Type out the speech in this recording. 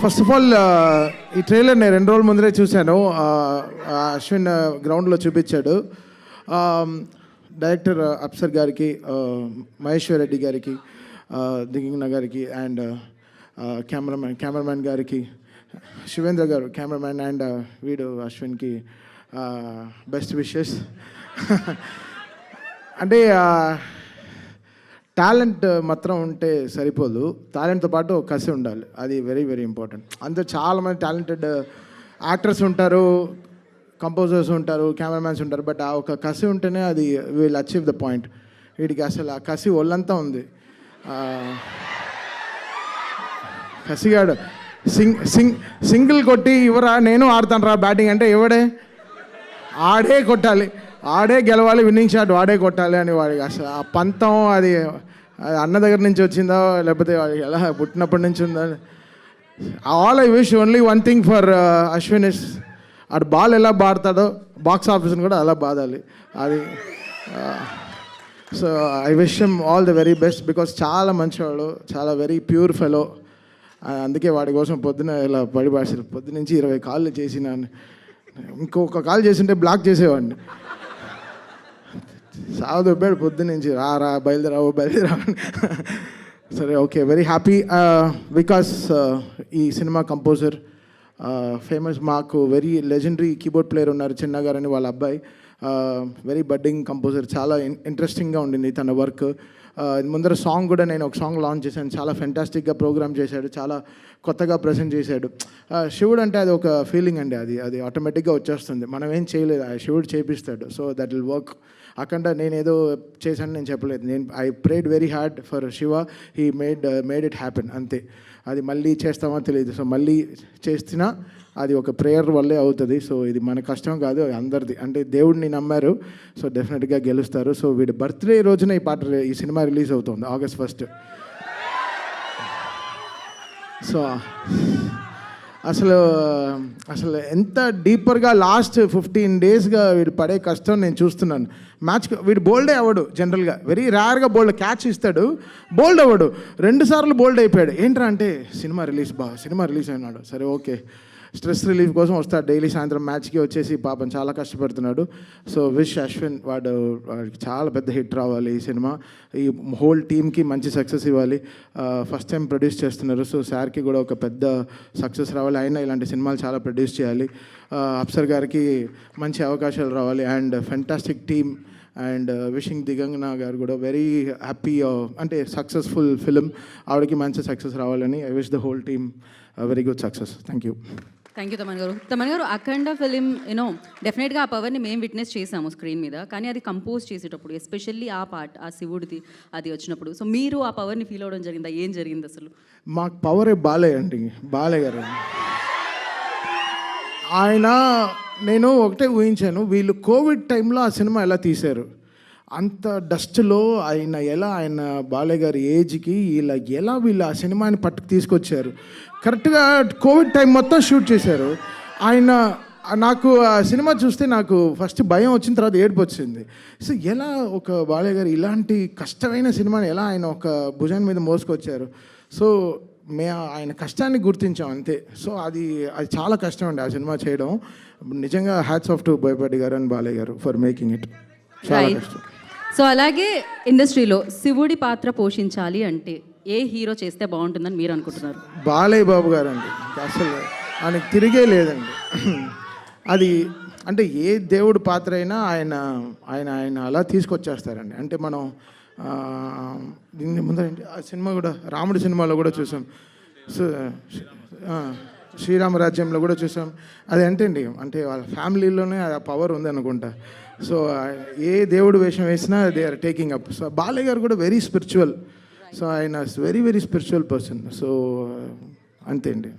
First of all ఈ trailer నేను 2 రోజుల ముందరే చూశాను. అశ్విన్ గ్రౌండ్లో చూపించాడు. డైరెక్టర్ అప్సర్ గారికి, మహేశ్వర్ రెడ్డి గారికి, దిగింగ్న గారికి, అండ్ కెమెరామ్యాన్ గారికి, శివేంద్ర గారు కెమెరామ్యాన్, అండ్ వీడు అశ్విన్కి బెస్ట్ విషెస్. అంటే టాలెంట్ మాత్రం ఉంటే సరిపోదు, టాలెంట్తో పాటు కసి ఉండాలి. అది వెరీ వెరీ ఇంపార్టెంట్. అందరూ చాలామంది టాలెంటెడ్ యాక్టర్స్ ఉంటారు, కంపోజర్స్ ఉంటారు, కెమెరామ్యాన్స్ ఉంటారు, బట్ ఆ ఒక కసి ఉంటేనే అది విల్ అచీవ్ ద పాయింట్. వీడికి అసలు ఆ కసి ఒళ్ళంతా ఉంది. కసిగాడు సింగిల్ కొట్టి ఇవరా నేను ఆడతాను రా బ్యాటింగ్ అంటే ఎవడే, ఆడే కొట్టాలి, ఆడే గెలవాలి, విన్నింగ్ షాట్ వాడే కొట్టాలి అని వాడికి అసలు ఆ పంతం అది అన్న దగ్గర నుంచి వచ్చిందో లేకపోతే వాడికి ఎలా పుట్టినప్పటి నుంచి ఉందో. All I wish only one thing for Ashwin is ఆడు బాల్ ఎలా బాడతాడో బాక్స్ ఆఫీస్ని కూడా అలా బాదాలి అది. So I wish him all the very best because చాలా మంచివాడు, చాలా వెరీ ప్యూర్ ఫెలో. అందుకే వాడి కోసం పొద్దున ఇలా పడిపాడారు. పొద్దునుంచి 20 కాళ్ళు చేసిన, ఇంకొక కాల్ చేసింటే బ్లాక్ చేసేవాడిని. సాగుదొబ్బాడు పొద్దునుంచి, రా బయలుదేరా. సరే, ఓకే, వెరీ హ్యాపీ బికాస్ ఈ సినిమా కంపోజర్ ఫేమస్, మాకు వెరీ లెజెండరీ కీబోర్డ్ ప్లేయర్ ఉన్నారు చిన్న గారు అని, వాళ్ళ అబ్బాయి వెరీ బడ్డింగ్ కంపోజర్. చాలా ఇంట్రెస్టింగ్గా ఉండింది తన వర్క్. ముందర సాంగ్ కూడా నేను ఒక సాంగ్ లాంచ్ చేశాను, చాలా ఫెంటాస్టిక్గా ప్రోగ్రామ్ చేశాడు, చాలా కొత్తగా ప్రజెంట్ చేశాడు. శివుడు అంటే అది ఒక ఫీలింగ్ అండి, అది ఆటోమేటిక్గా వచ్చేస్తుంది, మనం ఏం చేయలేదు, శివుడు చేపిస్తాడు. So that will work. అక్కడ నేను ఏదో చేశాను నేను చెప్పలేదు, I prayed very hard for Shiva, he made it happen అంతే. అది మళ్ళీ చేస్తామో తెలియదు, సో మళ్ళీ చేస్తున్నా అది ఒక ప్రేయర్ వల్లే అవుతుంది. సో ఇది మన కష్టం కాదు, అందరిది. అంటే దేవుడిని నమ్మారు, సో డెఫినెట్గా గెలుస్తారు. సో వీడి బర్త్డే రోజున ఈ సినిమా రిలీజ్ అవుతుంది August 1. సో అసలు ఎంత డీపర్గా లాస్ట్ 15 డేస్గా వీడు పడే కష్టం నేను చూస్తున్నాను. వీడు బోల్డే అవ్వడు జనరల్గా, వెరీ రేర్గా బోల్డ్ క్యాచ్ ఇస్తాడు, బోల్డ్ అవ్వడు. 2 సార్లు బోల్డ్ అయిపోయాడు. ఏంట్రా అంటే సినిమా రిలీజ్ అయినాడు. సరే, ఓకే, స్ట్రెస్ రిలీఫ్ కోసం వస్తాడు డైలీ సాయంత్రం మ్యాచ్కి వచ్చేసి, పాపం చాలా కష్టపడుతున్నాడు. సో విష్ అశ్విన్, వాడికి చాలా పెద్ద హిట్ రావాలి ఈ సినిమా, ఈ హోల్ టీమ్కి మంచి సక్సెస్ ఇవ్వాలి. ఫస్ట్ టైం ప్రొడ్యూస్ చేస్తున్నారు, సో సార్కి కూడా ఒక పెద్ద సక్సెస్ రావాలి. అయినా ఇలాంటి సినిమాలు చాలా ప్రొడ్యూస్ చేయాలి. అప్సర్ గారికి మంచి అవకాశాలు రావాలి, and fantastic team, and wishing Digangana గారు కూడా వెరీ హ్యాపీ, అంటే సక్సెస్ఫుల్ ఫిలిం, ఆవిడకి మంచి సక్సెస్ రావాలని I wish the whole team very good success. Thank you Thaman గారు. అఖండ ఫిలిం డెఫినెట్గా ఆ పవర్ని మేము విట్నెస్ చేసాము స్క్రీన్ మీద, కానీ అది కంపోజ్ చేసేటప్పుడు ఎస్పెషల్లీ ఆ పార్ట్, ఆ శివుడిది అది వచ్చినప్పుడు, సో మీరు ఆ పవర్ని ఫీల్ అవ్వడం జరిగిందా? ఏం జరిగింది అసలు? మాకు పవరే బాలయ్య గారు. ఆయన, నేను ఒకటే ఊహించాను, వీళ్ళు కోవిడ్ టైంలో ఆ సినిమా ఎలా తీశారు, అంత డస్ట్లో ఆయన బాలయ్య గారి ఏజ్కి వీళ్ళు ఆ సినిమాని పట్టుకు తీసుకొచ్చారు. కరెక్ట్గా కోవిడ్ టైం మొత్తం షూట్ చేశారు. నాకు ఆ సినిమా చూస్తే నాకు ఫస్ట్ భయం వచ్చిన తర్వాత ఏడుపు వచ్చింది. సో ఎలా ఒక బాలయ్య గారు ఇలాంటి కష్టమైన సినిమాని ఎలా ఆయన ఒక భుజాన్ని మీద మోసుకొచ్చారు. సో ఆయన కష్టాన్ని గుర్తించాం అంతే. సో అది చాలా కష్టం అండి ఆ సినిమా చేయడం. నిజంగా హ్యాట్స్ ఆఫ్ టు బోయపాటి గారు అండ్ బాలయ్య గారు ఫర్ మేకింగ్ ఇట్. చాలా కష్టం. సో అలాగే ఇండస్ట్రీలో శివుడి పాత్ర పోషించాలి అంటే ఏ హీరో చేస్తే బాగుంటుందని మీరు అనుకుంటున్నారు? బాలయ్య బాబు గారు అండి, అసలు ఆయనకి తిరిగే లేదండి. అది అంటే ఏ దేవుడి పాత్ర అయినా ఆయన అలా తీసుకొచ్చేస్తారండి. అంటే మనం దీన్ని ముందర ఆ సినిమా కూడా, రాముడి సినిమాలో కూడా చూసాం, శ్రీరామరాజ్యంలో కూడా చూసాం. అది అండి, అంటే వాళ్ళ ఫ్యామిలీలోనే ఆ పవర్ ఉంది అనుకుంటా. సో ఏ దేవుడు వేషం వేసినా they are taking up. So Balayya garu కూడా వెరీ స్పిరిచువల్, సో ఆయన very very spiritual person. So అంతే అండి.